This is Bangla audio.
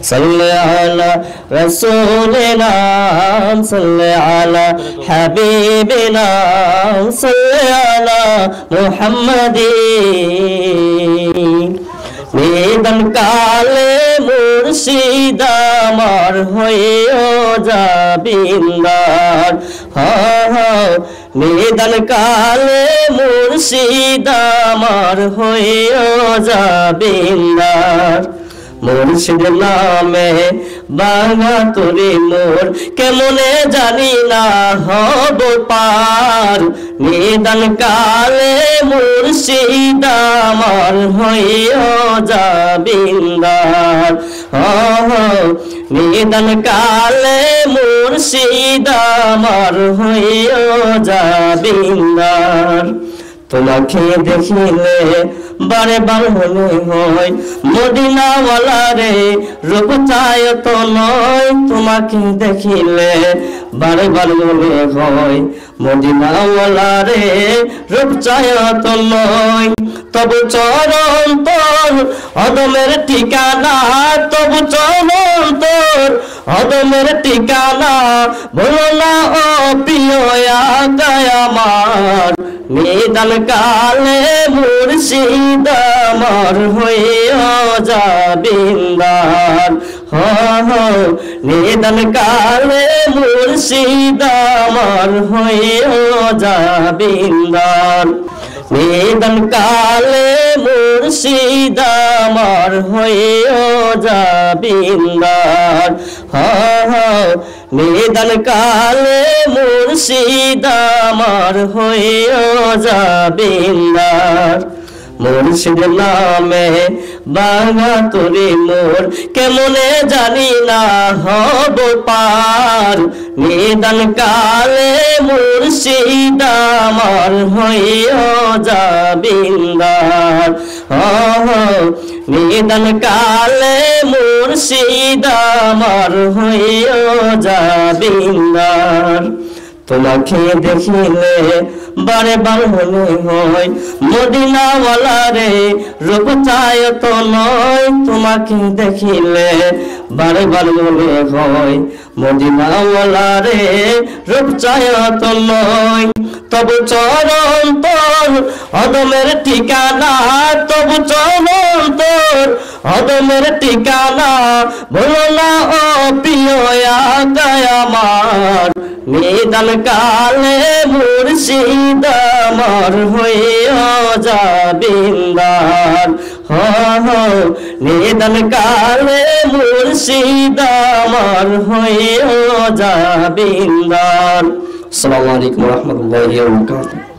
সাল্লি আলা রাসূলিনা সাল্লি আলা হাবিবিনা সাল্লি আলা মুহাম্মাদিন নিদান কালে মুর্শিদ আমার হইও যাবিন্দার নিদান কালে মুর্শিদ আমার হইও যাবিন্দার মুর্শিদ নামে বাঙা তোরে মোর কেমনে জানি না হব পার নিদান কালে মুর্শিদ আমার হইও যাবিন্দার নিদান কালে মুর্শিদ আমার হইও যাবিন্দার তোমাকে দেখিলে বারে বার মনে হয় মদিনাওয়ালা রে রূপ চায় তো নয় তোমাকে দেখিলে বারে বার মনে হয় মদিনাওয়ালা রে রূপ চায় তো নয় তবু চরণ তোর অদমের ঠিকানা তবু চরণ তোর অদমের ঠিকানা বলো না ও প্রিয় আকায় আমার নিদান কালে মুর্শিদ আমার হইও যাবিন্দার নিদান কালে মুর্শিদ আমার হইও যাবিন্দার নিদান কালে মুর্শিদ আমার হইও যাবিন্দার নিদান কালে মুর্শিদ আমার হইও যাবিন্দার মুর্শিদ নামে বাঙা তোরে মোর কেমনে জানি না হব পার নিদান কালে মুর্শিদ আমার হইও যাবিন্দার নিদান কালে মুর্শিদ আমার হইও যাবিন্দার তোমাকে দেখিলে বারে বার মনে হয় মদিনাওয়ালা রে রূপ চায় তো নয় তোমাকে দেখিলে বারে বার মনে হয় মদিনাওয়ালা রে রূপ চায় তো নয় তবু চরণ তোর অদমের ঠিকানা তবু চরণ তোর অদমের ঠিকানা বলো না ও প্রিয় আকায় আমার নিদান কালে মুর্শিদ আমার হইও যাবিন্দার নিদান কালে মুর্শিদ আমার হইও যাবিন্দার। আসসালামু আলাইকুম ওয়া রাহমাতুল্লাহি ওয়া বারাকাতুহু।